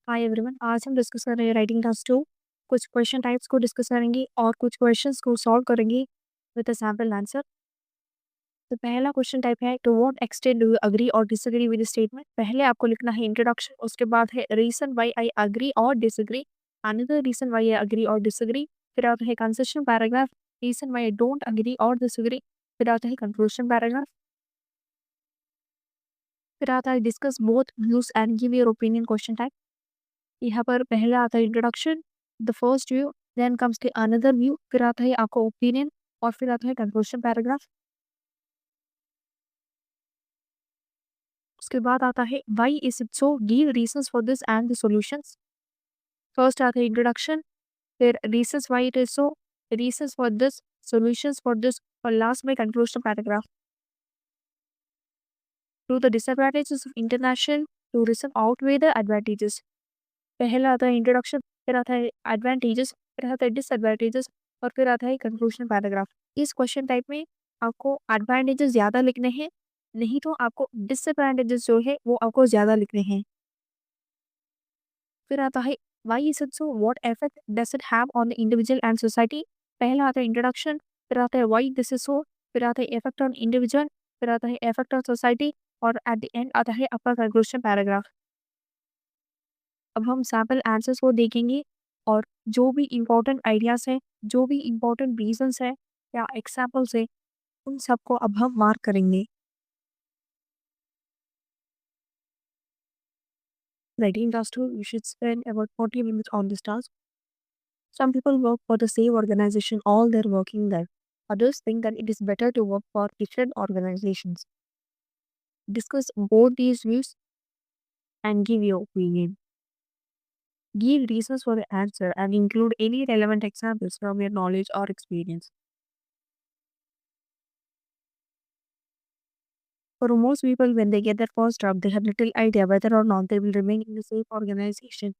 Hi everyone, आज हम discuss कर रहे हैं राइटिंग टास्क 2। कुछ क्वेश्चन टाइप्स को डिस्कस करेंगे और कुछ क्वेश्चंस को सॉल्व करेंगे विद अ सैम्पल आंसर। तो पहला क्वेश्चन टाइप है, to what extent do you agree और डिसएग्री विद द स्टेटमेंट। पहले आपको लिखना है इंट्रोडक्शन, उसके बाद है रीजन व्हाई आई एग्री और disagree, another reason why I agree और डिसएग्री, फिर आता है concession paragraph, reason why I don't agree और डिसएग्री, फिर आता है कंक्लूजन पैराग्राफ, फिर आता है discuss both views and give your opinion question type. यहाँ पर पहला आता है introduction, the first view, then comes के अनदर व्यू, फिर आता है आपका ओपिनियन और फिर आता है कंक्लूजन पैराग्राफ। उसके बाद आता है why is it so, give reasons for this and the solutions. First आता है इंट्रोडक्शन, फिर reasons why it is so, reasons for this, solutions for this और लास्ट में conclusion paragraph. To the disadvantages of international tourism outweigh the advantages. पहला आता है introduction, फिर आता है एडवांटेजेस, फिर आता है डिसएडवांटेजेस और फिर आता है कंक्लूजन पैराग्राफ। इस क्वेश्चन टाइप में आपको एडवांटेजेस ज़्यादा लिखने हैं, नहीं तो आपको डिसएडवांटेजेस जो है वो आपको ज़्यादा लिखने हैं। फिर आता है why is it so, what effect does it have on the individual and society. पहला आता है इंट्रोडक्शन, फिर आता है व्हाई दिस इज सो, फिर आता है इफेक्ट ऑन इंडिविजुअल, फिर आता है इफेक्ट ऑन सोसाइटी और एट द एंड आता है आपका कंक्लूजन पैराग्राफ। अब हम सैम्पल आंसर्स को देखेंगे और जो भी इम्पोर्टेंट आइडियाज़ हैं, जो भी इम्पोर्टेंट रीज़न्स हैं या एग्ज़ाम्पल्स हैं, उन सबको अब हम मार्क करेंगे। Writing task 2, you should spend about 40 minutes on this task. Some people work for the same organization all their working life. Others think that it is better to work for different organizations. Discuss both these views and give your opinion. Give reasons for the answer and include any relevant examples from your knowledge or experience. For most people, when they get their first job, they have little idea whether or not they will remain in the same organization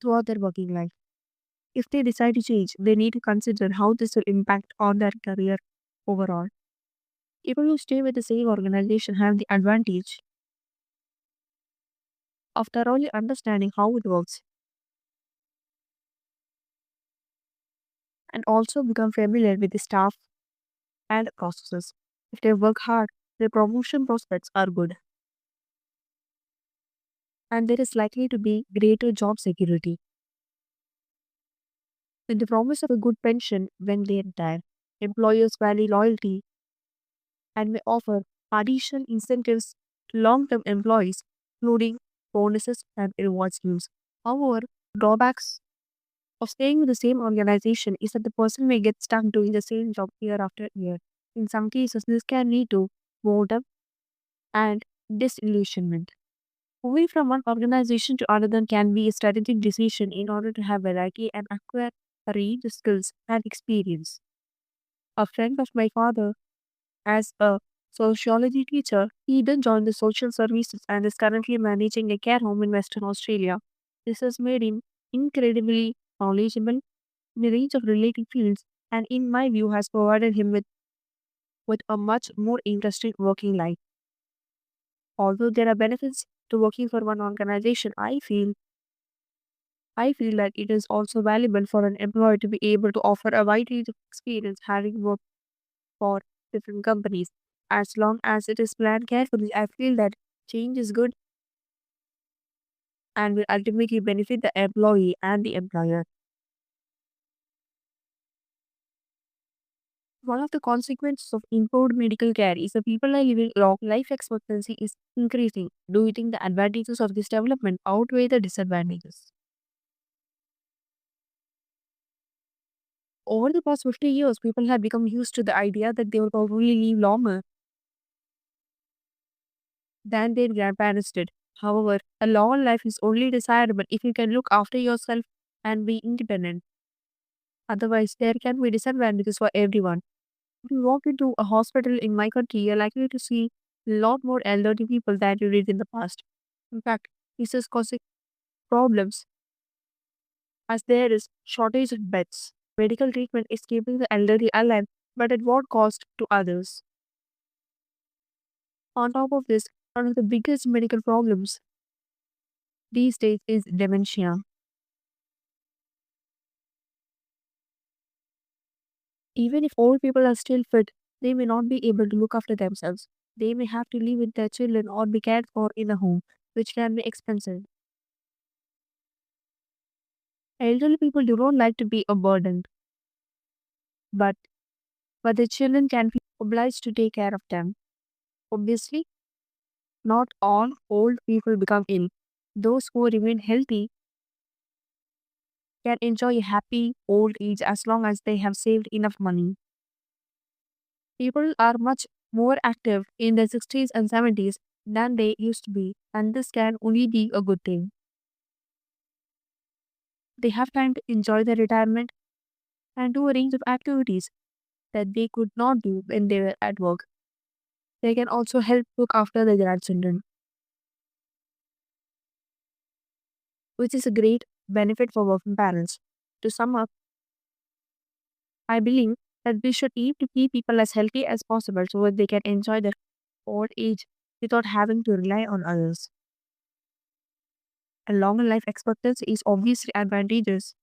throughout their working life. If they decide to change, they need to consider how this will impact on their career overall. People who stay with the same organization have the advantage of thoroughly understanding how it works and also become familiar with the staff and processes. If they work hard, their promotion prospects are good and there is likely to be greater job security. With the promise of a good pension when they retire, employers value loyalty and may offer additional incentives to long term employees, including bonuses and reward schemes. However, drawbacks of staying with the same organization is that the person may get stuck doing the same job year after year. In some cases, this can lead to boredom and disillusionment. Moving from one organization to another can be a strategic decision in order to have variety and acquire a range of skills and experience. A friend of my father, as a sociology teacher, he then joined the social services and is currently managing a care home in Western Australia. This has made him incredibly knowledgeable in a range of related fields and in my view has provided him with a much more interesting working life. Although there are benefits to working for one organization, I feel that it is also valuable for an employer to be able to offer a wide range of experience having worked for different companies. As long as it is planned carefully, I feel that change is good and will ultimately benefit the employee and the employer. One of the consequences of improved medical care is that people are living long, life expectancy is increasing. Do you think the advantages of this development outweigh the disadvantages? Over the past 50 years, people have become used to the idea that they will probably live longer than their grandparents did. However, a long life is only desirable if you can look after yourself and be independent. Otherwise, there can be disadvantages for everyone. If you walk into a hospital in my country, you're likely to see a lot more elderly people than you did in the past. In fact, this is causing problems as there is shortage of beds. Medical treatment is keeping the elderly alive, but at what cost to others? On top of this, one of the biggest medical problems these days is dementia. Even if old people are still fit, they may not be able to look after themselves. They may have to live with their children or be cared for in a home, which can be expensive. Elderly people do not like to be a burden, but the children can be obliged to take care of them. Obviously, not all old people become ill. Those who remain healthy can enjoy a happy old age as long as they have saved enough money. People are much more active in their 60s and 70s than they used to be, and this can only be a good thing. They have time to enjoy their retirement and do a range of activities that they could not do when they were at work. They can also help look after their grandchildren, which is a great benefit for working parents. To sum up, I believe that we should aim to keep people as healthy as possible so that they can enjoy their old age without having to rely on others. A longer life expectancy is obviously advantageous,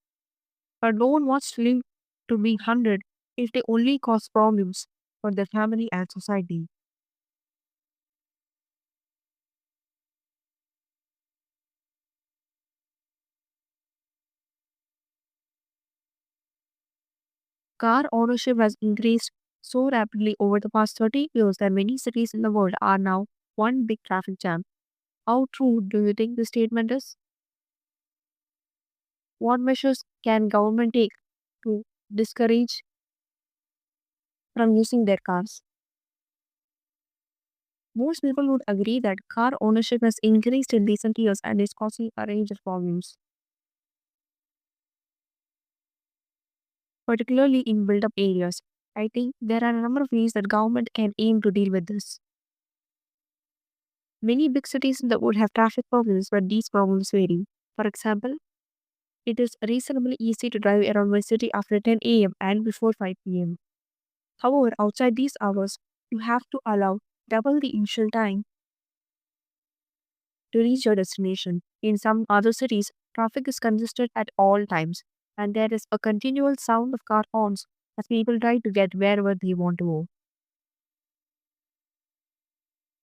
but no one wants to live to be 100 if they only cause problems for their family and society. Car ownership has increased so rapidly over the past 30 years that many cities in the world are now one big traffic jam. How true do you think this statement is? What measures can government take to discourage from using their cars? Most people would agree that car ownership has increased in recent years and is causing a range of problems, particularly in built up areas. I think there are a number of ways that government can aim to deal with this. Many big cities in the world have traffic problems, but these problems vary. For example, it is reasonably easy to drive around my city after 10 a.m. and before 5 p.m. However, outside these hours, you have to allow double the initial time to reach your destination. In some other cities, traffic is congested at all times, and there is a continual sound of car horns as people try to get wherever they want to go.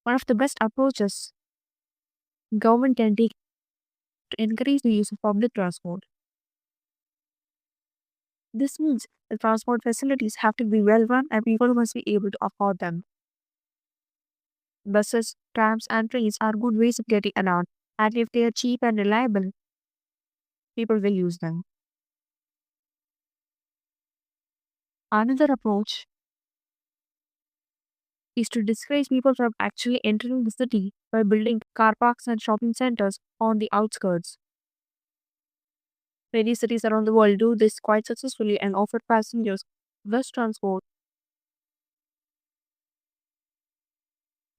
One of the best approaches government can take to encourage the use of public transport. This means the transport facilities have to be well run and people must be able to afford them. Buses, trams, and trains are good ways of getting around, and if they are cheap and reliable, people will use them. Another approach is to discourage people from actually entering the city by building car parks and shopping centers on the outskirts. Many cities around the world do this quite successfully and offer passengers bus transport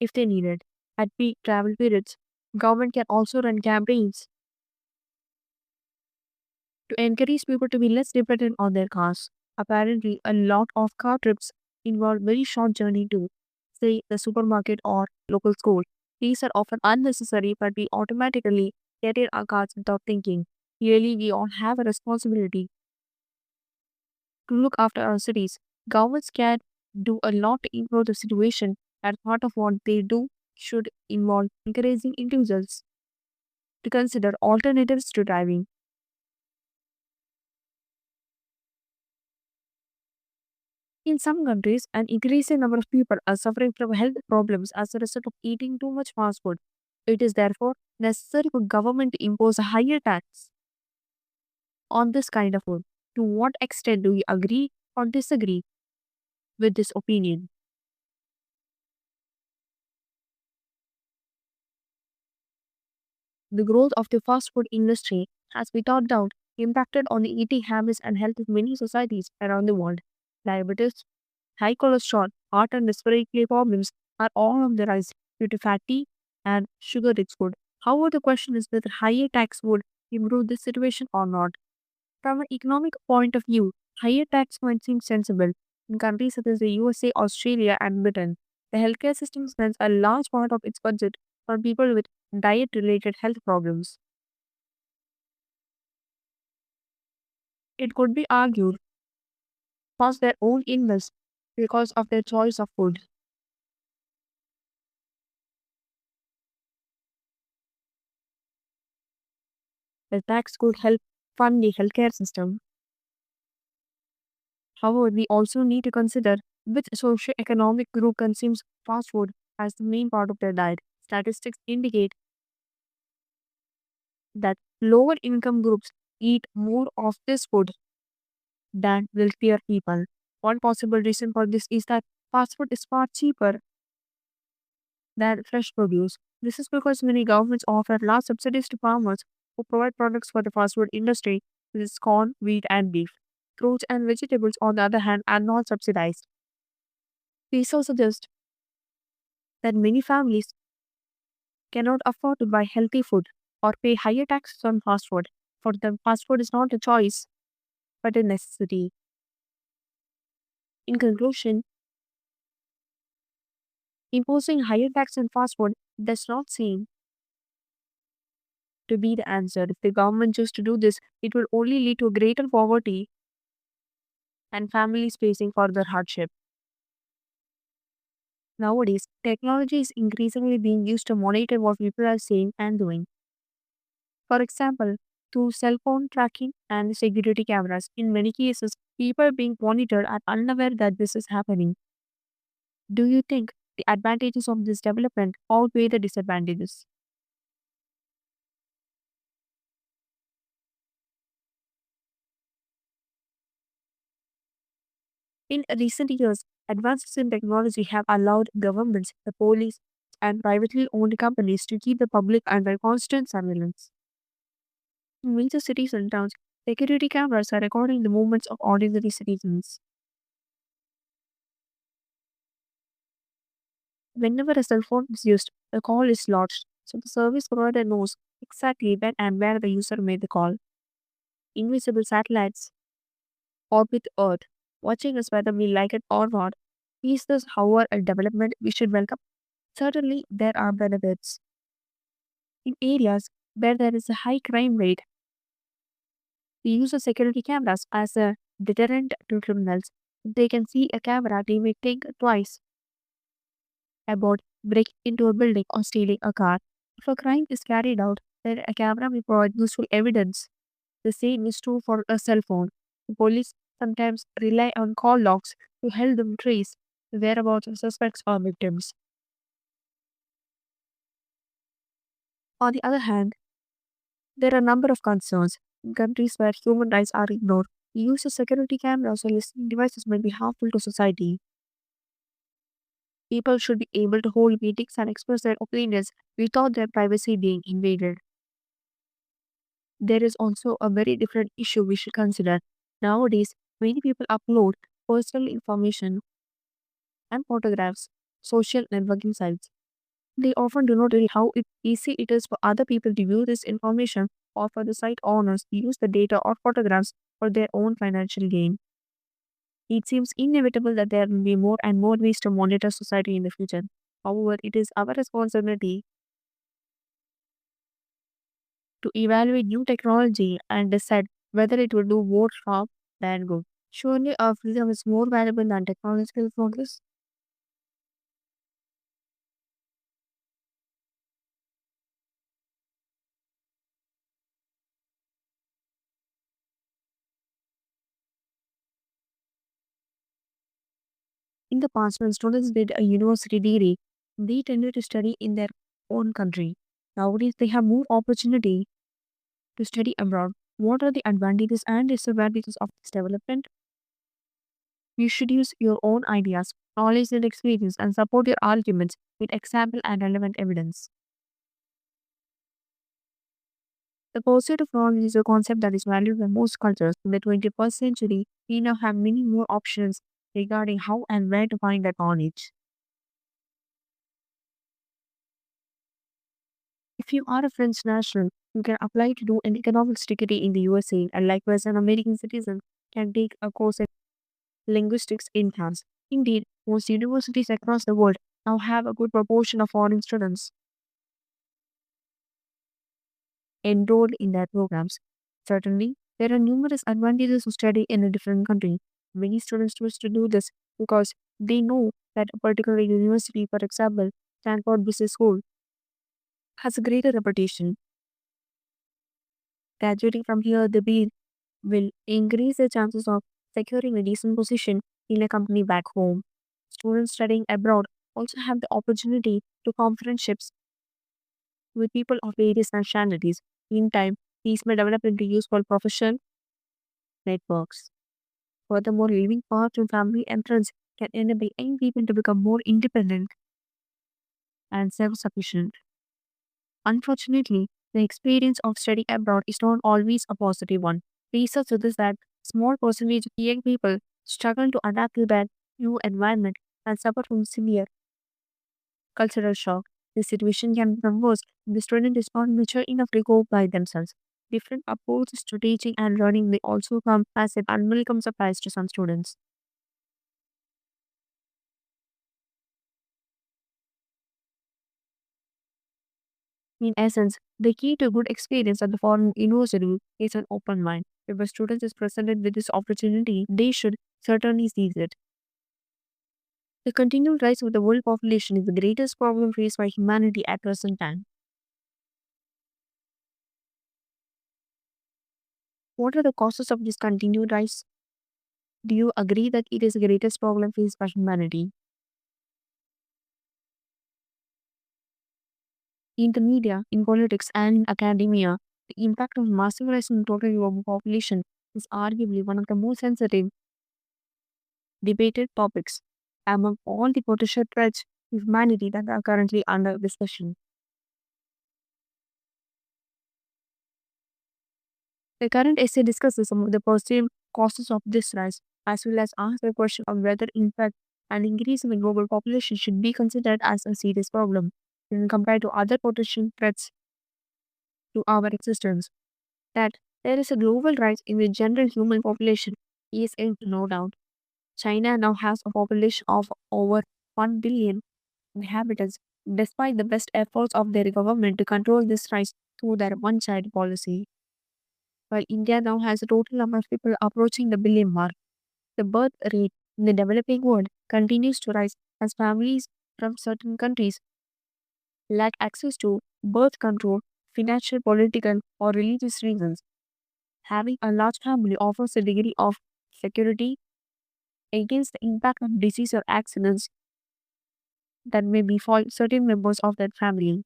if they need it. At peak travel periods, government can also run campaigns to encourage people to be less dependent on their cars. Apparently, a lot of car trips involve very short journey to, say, the supermarket or local school. These are often unnecessary, but we automatically get in our cars without thinking. Clearly, we all have a responsibility to look after our cities. Governments can do a lot to improve the situation, and part of what they do should involve encouraging individuals to consider alternatives to driving. In some countries, an increasing number of people are suffering from health problems as a result of eating too much fast food. It is therefore necessary for government to impose a higher tax on this kind of food. To what extent do you agree or disagree with this opinion? The growth of the fast food industry has without doubt impacted on the eating habits and health of many societies around the world. Diabetes, high cholesterol, heart and respiratory problems are all on the rise due to fatty and sugar-rich food. However, the question is whether higher tax would improve this situation or not. From an economic point of view, higher tax might seem sensible. In countries such as the USA, Australia, and Britain, the healthcare system spends a large part of its budget on people with diet related health problems. It could be argued cause their own illness because of their choice of food. The tax could help fund the healthcare system. However, we also need to consider which socioeconomic group consumes fast food as the main part of their diet. Statistics indicate that lower income groups eat more of this food than wealthier people. One possible reason for this is that fast food is far cheaper than fresh produce. This is because many governments offer large subsidies to farmers who provide products for the fast food industry, which is corn, wheat, and beef. Fruits and vegetables, on the other hand, are not subsidized. Research suggests that many families cannot afford to buy healthy food or pay higher taxes on fast food. For them, fast food is not a choice but a necessity. In conclusion, imposing higher tax on fast food does not seem to be the answer. If the government chose to do this, it will only lead to greater poverty and families facing further hardship. Nowadays, technology is increasingly being used to monitor what people are saying and doing. For example, through cell phone tracking and security cameras, in many cases, people being monitored are unaware that this is happening. Do you think the advantages of this development outweigh the disadvantages? In recent years, advances in technology have allowed governments, the police, and privately owned companies to keep the public under constant surveillance. In major cities and towns, security cameras are recording the movements of ordinary citizens. Whenever a cell phone is used, the call is lodged, so the service provider knows exactly when and where the user made the call. Invisible satellites orbit Earth, watching us whether we like it or not. Is this, however, a development we should welcome? Certainly, there are benefits. In areas where there is a high crime rate, we use the security cameras as a deterrent to criminals. If they can see a camera, they may think twice about breaking into a building or stealing a car. If a crime is carried out, then a camera may provide useful evidence. The same is true for a cell phone. The police sometimes rely on call logs to help them trace the whereabouts of suspects or victims. On the other hand, there are a number of concerns. In countries where human rights are ignored, the use of security cameras or listening devices may be harmful to society. People should be able to hold meetings and express their opinions without their privacy being invaded. There is also a very different issue we should consider. Nowadays, many people upload personal information and photographs, social networking sites. They often do not realize how easy it is for other people to view this information or for the site owners to use the data or photographs for their own financial gain. It seems inevitable that there will be more and more ways to monitor society in the future. However, it is our responsibility to evaluate new technology and decide whether it will do more harm than good. Surely, our freedom is more valuable than technological progress. In the past, when students did a university degree, they tended to study in their own country. Nowadays, they have more opportunity to study abroad. What are the advantages and disadvantages of this development? You should use your own ideas, knowledge, and experience and support your arguments with example and relevant evidence. The pursuit of knowledge is a concept that is valued by most cultures. In the 21st century, we now have many more options regarding how and where to find that knowledge. If you are a French national, you can apply to do an economics degree in the USA, and likewise, an American citizen can take a course in linguistics in France. Indeed, most universities across the world now have a good proportion of foreign students enrolled in their programs. Certainly, There are numerous advantages to study in a different country. Many students choose to do this because they know that a particular university, for example, Stanford Business School, has a greater reputation. Graduating from here, the be will increase the chances of securing a decent position in a company back home. Students studying abroad also have the opportunity to form friendships with people of various nationalities. In time, these may develop into useful professional networks. Furthermore, living far from family and friends can enable young people to become more independent and self sufficient. Unfortunately, the experience of studying abroad is not always a positive one. Research suggests that small percentage of young people struggle to adapt to that new environment and suffer from severe cultural shock. This situation can become worse if the student is not mature enough to cope by themselves. Different approaches to teaching and learning may also come as an unwelcome surprise to some students. In essence, the key to good experience at the foreign university is an open mind. If a student is presented with this opportunity, they should certainly seize it. The continued rise of the world population is the greatest problem faced by humanity at present time. What are the causes of this continued rise? Do you agree that it is the greatest problem faced by humanity? In the media, in politics, and in academia, the impact of massive rise in the total global population is arguably one of the most sensitive, debated topics among all the potential threats to humanity that are currently under discussion. The current essay discusses some of the perceived causes of this rise, as well as asks the question of whether, in fact, an increase in the global population should be considered as a serious problem when compared to other potential threats to our existence. That there is a global rise in the general human population is in no doubt. China now has a population of over 1 billion inhabitants, despite the best efforts of their government to control this rise through their one child policy. While India now has a total number of people approaching the billion mark, the birth rate in the developing world continues to rise as families from certain countries lack access to birth control, financial, political, or religious reasons. Having a large family offers a degree of security against the impact of disease or accidents that may befall certain members of that family.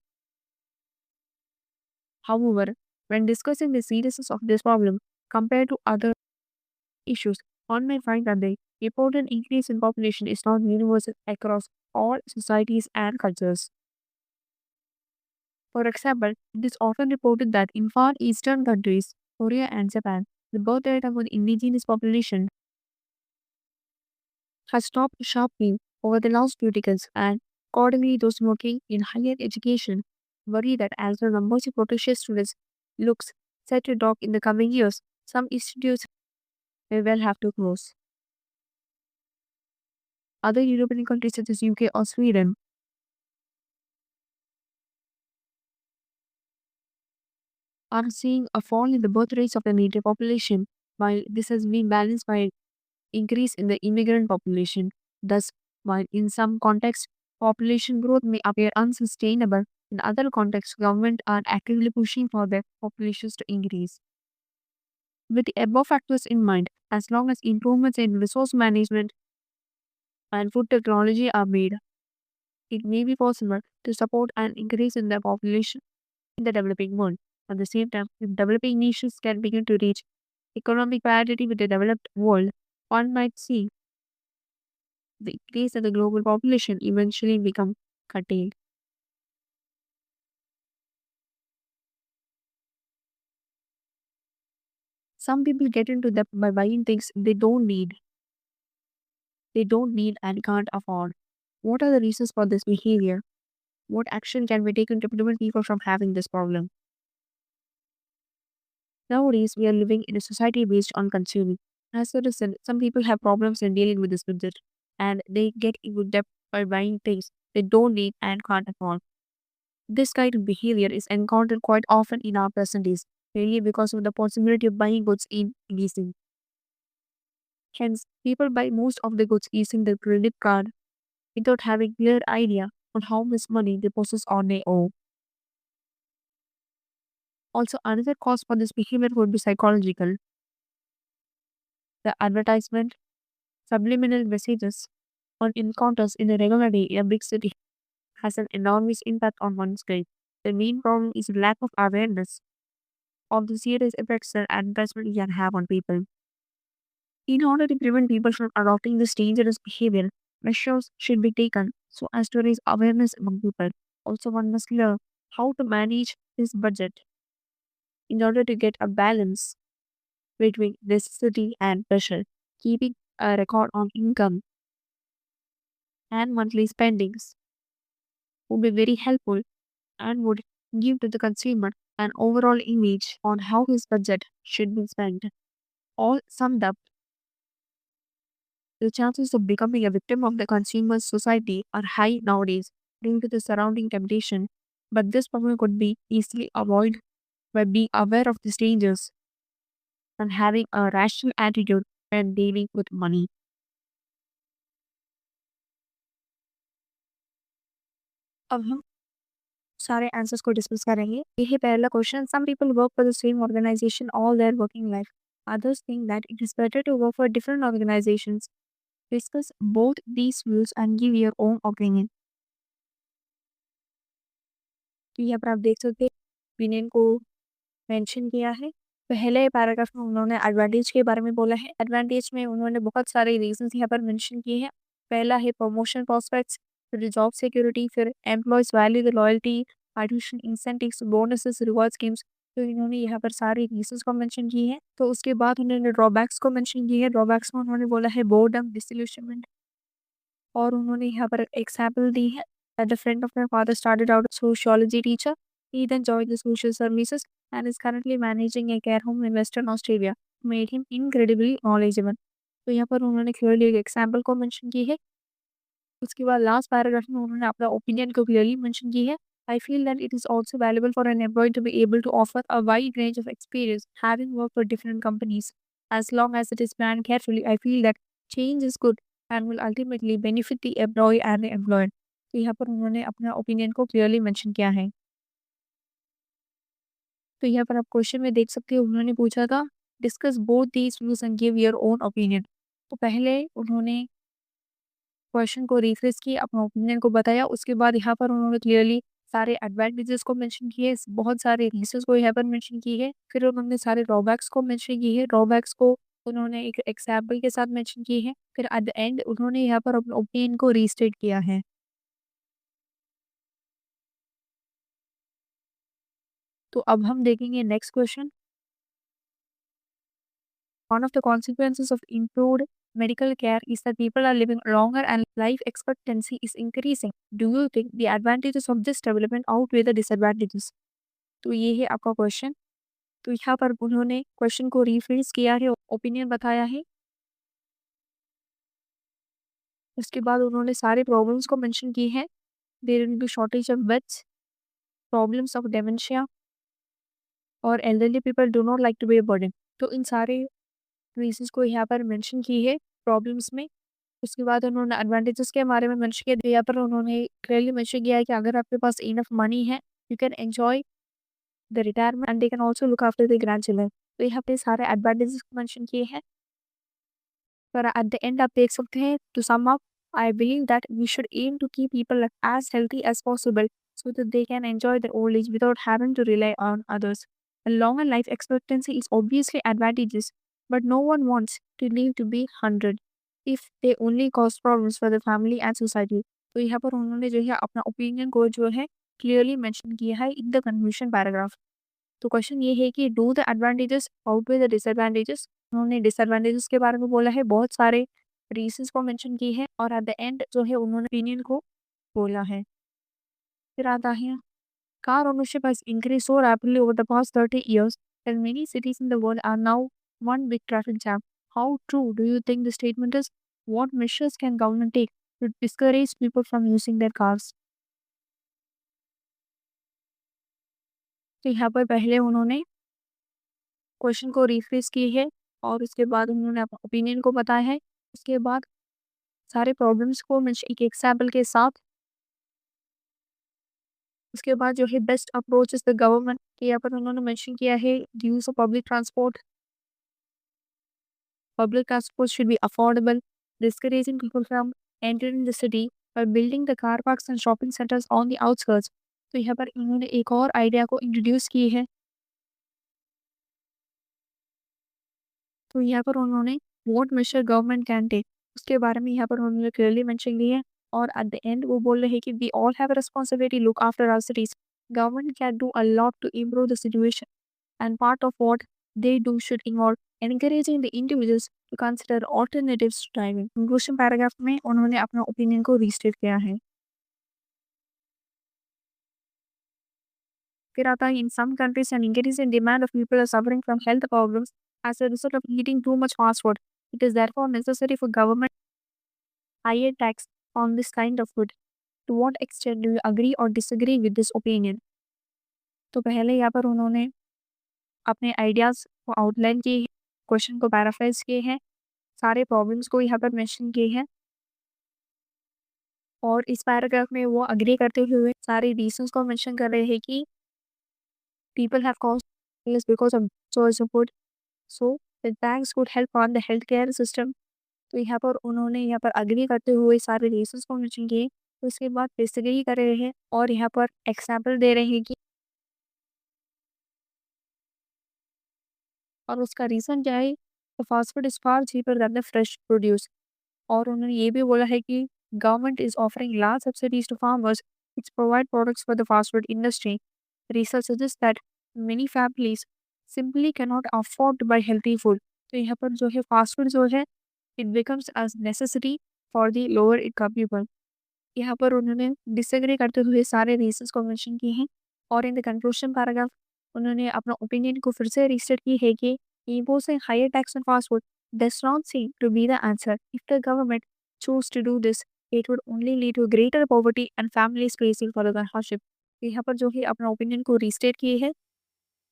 However, when discussing the seriousness of this problem compared to other issues, one may find that the important increase in population is not universal across all societies and cultures. For example, it is often reported that in far eastern countries, Korea and Japan, the birth rate among the indigenous population has dropped sharply over the last few decades, and accordingly, those working in higher education worry that as the numbers of potential students looks set to drop in the coming years, some institutes may well have to close. Other European countries such as UK or Sweden are seeing a fall in the birth rates of the native population, while this has been balanced by increase in the immigrant population. Thus, while in some contexts population growth may appear unsustainable, in other contexts governments are actively pushing for their populations to increase. With the above factors in mind, as long as improvements in resource management and food technology are made, it may be possible to support an increase in the population in the developing world. At the same time, if developing nations can begin to reach economic parity with the developed world, one might see the increase in the global population eventually become curtailed. Some people get into debt by buying things they don't need and can't afford. What are the reasons for this behavior? What action can be taken to prevent people from having this problem? Nowadays, we are living in a society based on consuming. As a result, some people have problems in dealing with this budget and they get into debt by buying things they don't need and can't afford. This kind of behavior is encountered quite often in our present days. mainly because of the possibility of buying goods in leasing. Hence, people buy most of the goods using their credit card without having clear idea on how much money they possess on their own. Also, another cause for this behavior would be psychological. The advertisement, subliminal messages, on encounters in a regular day in a big city has an enormous impact on one's brain. The main problem is lack of awareness of the serious effects that advertisement can have on people. In order to prevent people from adopting this dangerous behavior, measures should be taken so as to raise awareness among people. Also, one must learn how to manage his budget in order to get a balance between necessity and pressure. Keeping a record on income and monthly spendings would be very helpful and would give to the consumer an overall image on how his budget should be spent. All summed up, the chances of becoming a victim of the consumer society are high nowadays due to the surrounding temptation, but this problem could be easily avoided by being aware of these dangers and having a rational attitude when dealing with money. अब हम सारे answers को discuss करेंगे। यही पहला question, some people work for the same organisation all their working life, others think that it is better to work for different organizations. Discuss both these views and give your own opinion. तो यहाँ पर आप देख सकते हैं opinion को mention किया है। पहले पैराग्राफ में उन्होंने एडवांटेज के बारे में बोला है। एडवांटेज में उन्होंने बहुत सारे रीजंस यहाँ पर मेंशन किए हैं। पहला है प्रमोशन प्रोस्पेक्ट्स, फिर जॉब सिक्योरिटी, फिर employees value the loyalty, artificial incentives, bonuses, reward schemes. तो इन्होंने यहाँ पर सारे रीजंस को मेंशन किए हैं। तो उसके बाद उन्होंने ड्रॉबैक्स को मेंशन किया है। ड्रॉबैक्स में उन्होंने बोला है बोर्डम, डिसइल्यूशनमेंट, और उन्होंने यहाँ पर एग्जाम्पल दी है। At the friend of my father started out as a sociology teacher. He then joined the social services and is currently managing a care home in Western Australia. Made him incredibly knowledgeable. तो यहाँ पर उन्होंने clearly एक example को mention की है। उसके बाद लास्ट पैराग्राफ में उन्होंने अपना ओपिनियन को क्लियरली मेंशन की है। I feel that it is also valuable for an employee to be able to offer a wide range of experience, having worked for different companies. As long as it is planned carefully, I feel that change is good and will ultimately benefit the employee and the employer. तो यहाँ पर उन्होंने अपना opinion को clearly mention किया है। तो यहाँ पर आप क्वेश्चन में देख सकते हो उन्होंने पूछा था discuss both these views and give your own opinion. तो पहले उन्होंने क्वेश्चन को रिफ्रेश किया, अपना ओपिनियन को बताया। उसके बाद यहाँ पर उन्होंने क्लियरली सारे एडवांटेजेस को मेंशन किए, बहुत सारे रीजंस को यहाँ पर मेंशन की है। फिर उन्होंने सारे ड्रॉबैक्स को मेंशन की है। ड्रॉबैक्स को उन्होंने एक एग्जाम्पल के साथ मेंशन की है। फिर एट द एंड उन्होंने यहाँ पर अपने ओपिनियन को रीस्टेट किया है। तो अब हम देखेंगे next question. One of the consequences of improved medical care is that people are living longer and life expectancy is increasing. Do you think the advantages of this development outweigh the disadvantages? तो ये है आपका question. तो यहाँ पर उन्होंने question को refresh किया है, ओपिनियन बताया है। उसके बाद उन्होंने सारे प्रॉब्लम्स को मेंशन की है। There will be shortage of beds, problems of dementia, और elderly people do not like to be a burden. तो इन सारे रीजंस को यहाँ पर मेंशन की है प्रॉब्लम्स में। उसके बाद उन्होंने एडवांटेजेस के बारे में मेंशन किया। यहाँ पर उन्होंने क्लियरली मेंशन किया है कि अगर आपके पास इनफ मनी है, you can enjoy the retirement and they can also look after the grand children. तो यहाँ पे सारे एडवांटेजेस मेंशन किए हैं। पर एट द एंड आप देख सकते हैं, to sum up, I believe that we should aim to keep people as healthy as possible so that they can enjoy their old age without having to rely on others. A longer life expectancy is obviously advantageous, but no one wants to live to be 100 if they only cause problems for the family and society. तो यहाँ पर उन्होंने जो है अपना opinion को जो है क्लियरली मेंशन किया है इन द कंक्लूजन पैराग्राफ। तो क्वेश्चन ये है कि do the advantages outweigh the disadvantages. उन्होंने डिसएडवांटेजेस के बारे में बोला है, बहुत सारे रीजंस को मेंशन की है, और एट द एंड जो है उन्होंने ओपिनियन को बोला है। फिर आता है car ownership has increased so rapidly over the past 30 years that many cities in the world are now one big traffic jam. How true do you think the statement is? What measures can government take to discourage people from using their cars? तो यहाँ पर पहले उन्होंने question को refresh की है और उसके बाद उन्होंने अपना ओपिनियन को बताया है। उसके बाद सारे प्रॉब्लम्स को एक एग्जाम्पल के साथ, उसके बाद जो है best approach is the government के यहाँ पर उन्होंने मेंशन किया है use of public transport. Public transport should be affordable, discouraging people from entering the city by building the car parks and shopping centers on the outskirts। तो यहाँ पर इन्होंने एक और आइडिया को इंट्रोड्यूस की है। तो यहाँ पर उन्होंने what measure government can take उसके बारे में यहाँ पर उन्होंने क्लियरली मेंशन की है। और एट द एंड वो बोल रहे हैं कि we all have a responsibility look after our cities. Government can do a lot to improve the situation and part of what they do should involve encouraging the individuals to consider alternatives to driving। Conclusion paragraph में उन्होंने अपना opinion को restate किया है। फिर आता है in some countries an increase in demand of people are suffering from health problems as a result of eating too much fast food. It is therefore necessary for government higher tax on this kind of food. To what extent do you agree or disagree with this opinion. तो पहले यहाँ पर उन्होंने अपने ideas को outline किए हैं, question को पैराफ्राइज किए हैं, सारे प्रॉब्लम्स को यहाँ पर मेंशन किए हैं और इस पैराग्राफ में वो अग्री करते हुए सारे रीजंस को मेंशन कर रहे हैं कि people have caused illness because of choice of food, so the tax could help on the health care system. तो यहाँ पर उन्होंने यहाँ पर अग्री करते हुए सारे रीजंस को मेंशन किए। तो उसके बाद डिसएग्री कर रहे हैं और यहाँ पर एग्जाम्पल दे रहे हैं कि और उसका रीज़न क्या है, the fast food is far cheaper than the fresh produce. और उन्होंने ये भी बोला है कि government is offering large subsidies to farmers which provide products for the fast food industry। Research suggests that many families simply cannot afford to buy healthy food। तो यहाँ पर जो है फास्ट फूड जो है it becomes as necessary for the lower income people। यहाँ पर उन्होंने डिसएग्री करते हुए सारे रीजंस को मेंशन किए हैं और इन द कंक्लूजन पैराग्राफ उन्होंने अपना ओपिनियन को फिर से रिस्टेट की है कि imposing higher tax on fast food does not seem to be the answer। If the government chose to do this, it would only lead to greater poverty and families facing further hardship। यहाँ पर जो है अपना opinion को restate किए हैं।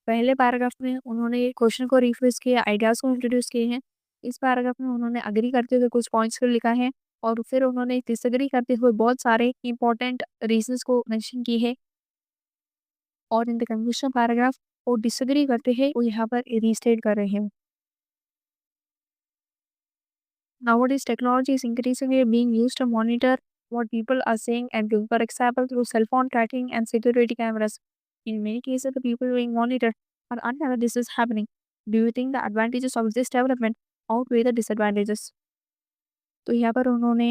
पहले paragraph में उन्होंने क्वेश्चन को रिफ्रेश किया, आइडियाज़ को इंट्रोड्यूस किए हैं। इस पैराग्राफ में उन्होंने अग्री करते हुए कुछ पॉइंट्स को लिखा है और फिर उन्होंने डिसएग्री करते हुए बहुत सारे इंपॉर्टेंट रीजंस को मेंशन की है और इन द कंक्लूजन पैराग्राफ वो डिसएग्री करते हैं, वो यहाँ पर रिस्टेट कर रहे हैं। Nowadays, technology is increasingly being used to monitor what people are saying and doing, for example, through cell phone tracking and security cameras। In many cases, the people being monitored are unaware this is happening। Do you think the advantages of this development outweigh the disadvantages? तो यहाँ पर उन्होंने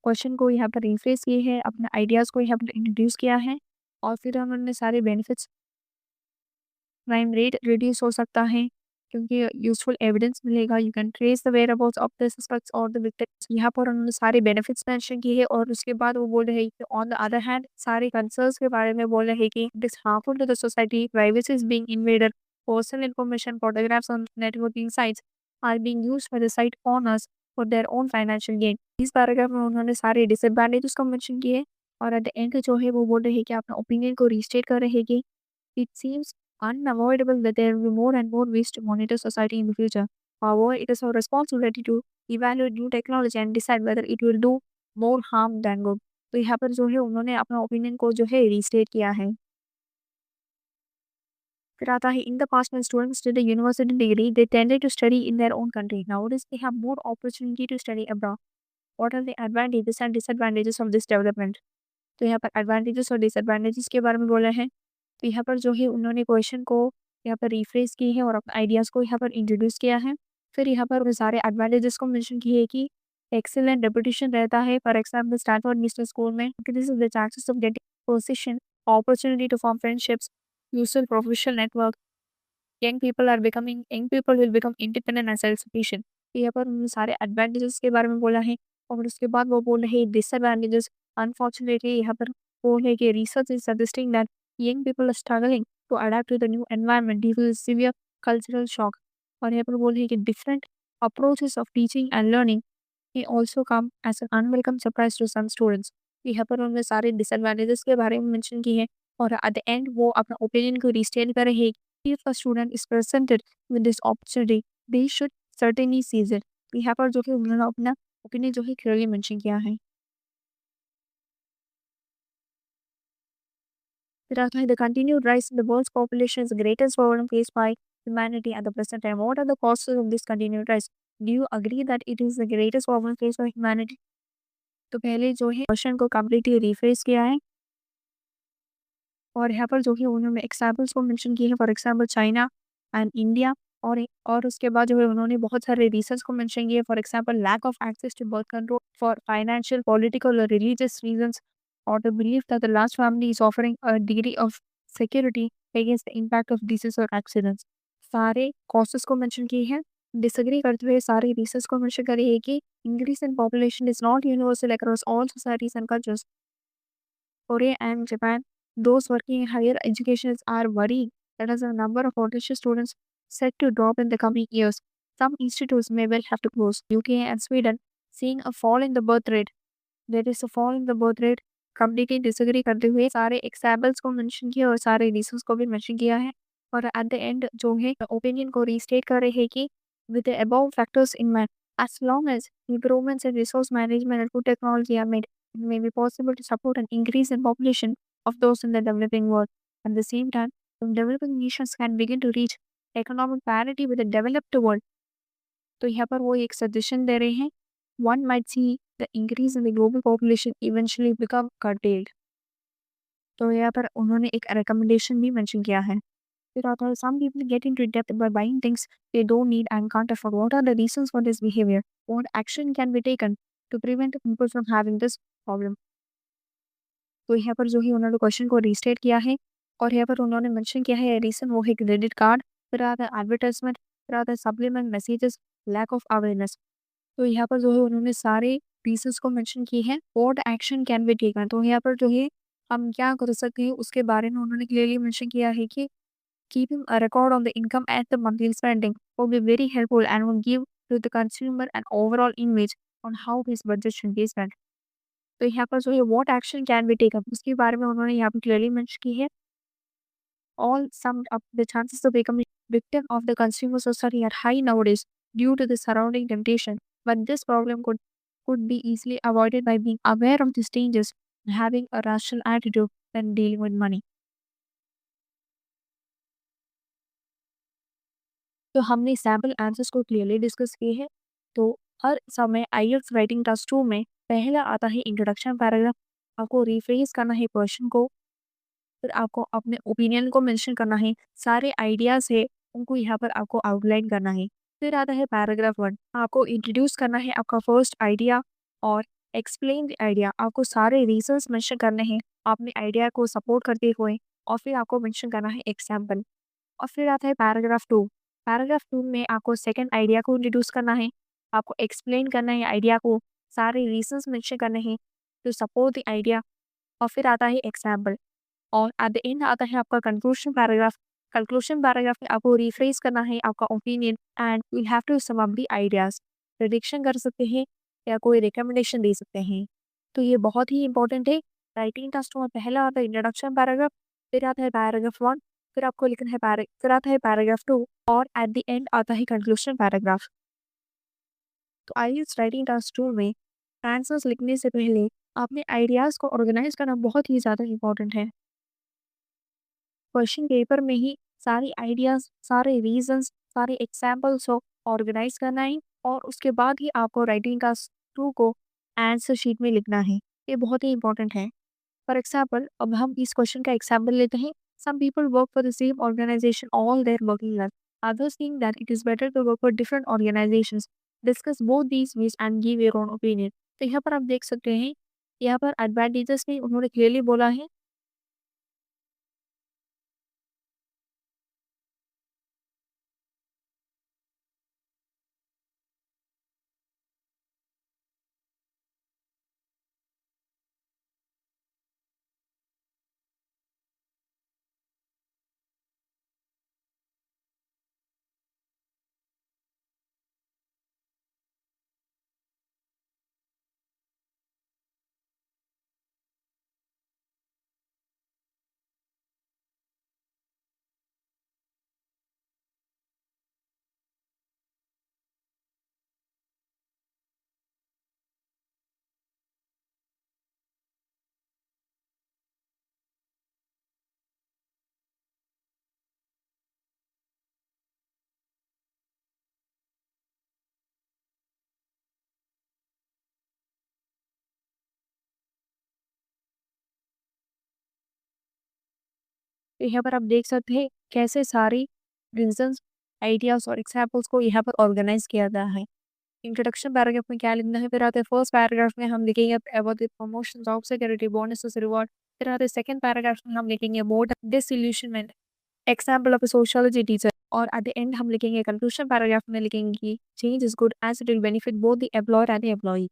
question को यहाँ पर refresh किए हैं, अपने आइडियाज़ को यहाँ पर इंट्रोड्यूस किया है और फिर उन्होंने सारे बेनिफिट्स, क्राइम रेट रिड्यूस हो सकता है क्योंकि यूजफुल एविडेंस मिलेगा, you can trace the whereabouts of the suspects और द विक्टिम्स। यहाँ पर उन्होंने सारे बेनिफिट्स मेंशन किए हैं और उसके बाद वो बोल रहे हैं कि ऑन द अदर हैंड सारे कंसर्न्स के बारे में बोल रहे हैं कि it is harmful to the society, privacy is being invaded, personal information, photographs on networking sites are being used by the site owners for their own financial gain. इस paragraph में उन्होंने सारे डिसएडवांटेजेस को मेंशन किए और at the and जो है वो बोल रहे हैं कि अपना ओपिनियन को रीस्टेट कर रहे हैं कि it seems unavoidable that there will be more and more ways to monitor society in the future। However, it is our responsibility to evaluate new technology and decide whether it will do more harm than good। तो यहाँ पर जो है उन्होंने अपना opinion को जो है रीस्टेट किया है। फिर आता है in the past when students did a university degree they tended to study in their own country। Nowadays they have more opportunity to study abroad। What are the advantages and disadvantages of this development? तो यहाँ पर advantages और disadvantages के बारे में बोला है। तो यहाँ पर जो है उन्होंने क्वेश्चन को यहाँ पर रिफ्रेश की है और अपने आइडियाज़ को यहाँ पर इंट्रोड्यूस किया है। फिर यहाँ पर उन्हें सारे एडवांटेजेस को मेंशन किए कि एक्सीलेंट रेपुटेशन रहता है, for example Stanford business school में increases the chances of getting position, opportunity to form friendships, useful professional network, young people will become independent and self sufficient। यहाँ पर उन्होंने सारे एडवांटेजेस के बारे में बोला है और उसके बाद वो बोल रहे हैं डिसएडवांटेजेस। अनफॉर्चुनेटली यहाँ पर बोल है कि research is suggesting that young people are struggling to adapt to the new environment due to the severe cultural shock। और यहाँ पर बोल रहे हैं कि different approaches of teaching and learning may also come as an unwelcome surprise to some students। यहाँ पर उन्होंने सारे डिसएडवांटेजेस के बारे में मेंशन की है और एट द एंड वो अपना ओपिनियन को रिस्टेट कर रहे हैं If a student is presented with this opportunity, they should certainly seize it. तो यहाँ पर जो कि उन्होंने अपना ओपिनियन जो है क्लियरली मेंशन किया है। फिर आता है the continued rise in the world's population is the greatest problem faced by humanity at the present time. What are the causes of this continued rise? Do you agree that it is the greatest problem faced by humanity? तो पहले जो है question को completely refresh किया है और यहाँ पर जो है उन्होंने एग्जाम्पल्स को मेंशन किए हैं, for example China and India. और उसके बाद जो है उन्होंने बहुत सारे रीजंस को मेंशन किए, for example lack of access to birth control for financial, political और रिलीजियस रीजंस, और the belief that the large family is offering a degree of security against the impact of disease और accidents. सारे causes को mention किए हैं। Disagree करते हुए सारे रीजंस को मेंशन करे है कि increase in population is not universal across all societies and cultures. Korea and Japan, those working in higher education are worried that as the number of potential students set to drop in the coming years, some institutes may well have to close. UK and Sweden, seeing a fall in the birth rate, there is a fall in the birth rate, completely disagree करते हुए सारे examples को mention किया और सारे reasons को भी mention किया है। और एट द एंड जो है ओपिनियन को रीस्टेट कर रहे हैं कि with the above factors in mind, as long as improvements in resource management and food technology are made, it may be possible to support an increase in population of those in the developing world. At the same time, the developing nations can begin to reach economic parity with the developed world. तो यहाँ पर वो एक suggestion दे रहे हैं, one might see the increase in the global population eventually become curtailed. तो यहाँ पर उन्होंने एक रिकमेंडेशन भी मेंशन किया है। फिर आता है some people get into debt by buying things they don't need and can't afford. What are the reasons for this behavior? What action can be taken to prevent people from having this problem? तो यहाँ पर जो है उन्होंने question को restate किया है और यहाँ पर उन्होंने मेंशन किया है रीजन वो है क्रेडिट कार्ड, फिर आता है एडवर्टाइजमेंट, फिर आता है supplement messages, lack of awareness. तो यहाँ पर जो है उन्होंने सारे रीजंस को मेंशन किए हैं। What action can be taken, तो यहाँ पर जो है हम क्या कर सकते हैं उसके बारे में उन्होंने क्लियरली मेंशन किया है कि keeping a record on the income and the monthly spending will be very helpful and will give to the consumer an overall image on how his budget should be spent. तो यहाँ पर जो है what action can be taken उसके बारे में उन्होंने यहाँ पर क्लियरली मेंशन की है। All summed up, the chances of becoming victim of the consumer society are high nowadays due to the surrounding temptation, but this problem could be easily avoided by being aware of these dangers and having a rational attitude when dealing with money. तो हमने sample answers को clearly discuss किए हैं। तो हर समय IELTS writing task 2 में पहला आता है इंट्रोडक्शन पैराग्राफ, आपको रिफ्रेश करना है क्वेश्चन को, फिर आपको अपने ओपिनियन को मेंशन करना है, सारे आइडियाज़ है उनको यहाँ पर आपको आउटलाइन करना है। फिर आता है पैराग्राफ 1, आपको इंट्रोड्यूस करना है आपका फर्स्ट आइडिया और एक्सप्लेन द आइडिया, आपको सारे रीजंस मेंशन करने हैं अपने आइडिया को सपोर्ट करते हुए, और फिर आपको मेंशन करना है एग्जाम्पल। और फिर आता है पैराग्राफ 2, पैराग्राफ 2 में आपको सेकंड आइडिया को इंट्रोड्यूस करना है, आपको एक्सप्लेन करना है आइडिया को, सारे रीजंस मेंशन करने हैं टू सपोर्ट द आइडिया, और फिर आता है एग्जाम्पल। और एट द एंड आता है आपका कंक्लूजन पैराग्राफ। कंक्लूजन पैराग्राफ में आपको रिफ्रेश करना है आपका opinion and you have to sum up the ideas, prediction कर सकते हैं या कोई रिकमेंडेशन दे सकते हैं। तो ये बहुत ही इंपॉर्टेंट है। राइटिंग टास्क में पहला आता है इंट्रोडक्शन पैराग्राफ, फिर आता है पैराग्राफ 1, फिर आपको लिखना है फिर आता है पैराग्राफ 2 और एट द एंड आता है कंक्लूजन पैराग्राफ। तो आईएलटीएस राइटिंग टास्क 2 में आंसर्स लिखने से पहले अपने आइडियाज़ को ऑर्गेनाइज करना बहुत ही ज़्यादा इंपॉर्टेंट है। क्वेश्चन पेपर में ही सारे आइडियाज़, सारे रीजंस, सारे एग्जाम्पल्स को ऑर्गेनाइज करना है और उसके बाद ही आपको राइटिंग टास्क 2 को आंसर शीट में लिखना है। ये बहुत ही इंपॉर्टेंट है। फॉर एग्जाम्पल, अब हम इस क्वेश्चन का एग्जाम्पल लेते हैं। Some people work for the same organisation all their working life, others think that it is better to work for different organisations, discuss both these ways and give your own opinion. तो यहाँ पर आप देख सकते हैं, यहाँ पर advantages में उन्होंने क्लियरली बोला है तो यहाँ पर आप देख सकते हैं कैसे सारी रीजंस, आइडियाज़ और एग्जाम्पल्स को यहाँ पर ऑर्गेनाइज किया गया है। इंट्रोडक्शन पैराग्राफ में क्या लिखना है, फिर आते हैं फर्स्ट पैराग्राफ में हम लिखेंगे about the promotion, job security, bonuses, reward. फिर आते हैं सेकंड पैराग्राफ में हम लिखेंगे mode disillusionment, example of a sociology teacher. और एट द एंड हम लिखेंगे कंक्लूजन पैराग्राफ में लिखेंगे कि change is good as it will benefit both the employer and the employee.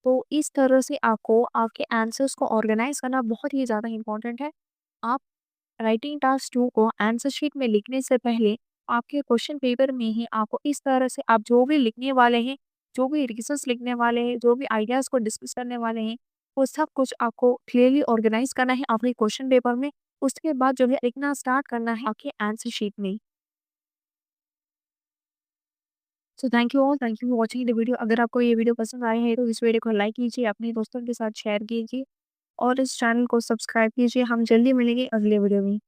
तो इस तरह से आपको आपके आंसर्स को ऑर्गेनाइज करना बहुत ही ज़्यादा इंपॉर्टेंट है। आप राइटिंग टास्क 2 को आंसर शीट में लिखने से पहले आपके क्वेश्चन पेपर में ही आपको इस तरह से आप जो भी लिखने वाले हैं, जो भी रीजंस लिखने वाले हैं, जो भी आइडियाज़ को डिस्कस करने वाले हैं, वो सब कुछ आपको क्लियरली ऑर्गेनाइज करना है अपने क्वेश्चन पेपर में। उसके बाद जो है लिखना स्टार्ट करना है आपके आंसर शीट में। So thank you all, thank you for watching the video. अगर आपको ये वीडियो पसंद आया है तो इस वीडियो को लाइक कीजिए, अपने दोस्तों के साथ शेयर कीजिए और इस चैनल को सब्सक्राइब कीजिए। हम जल्दी मिलेंगे अगले वीडियो में।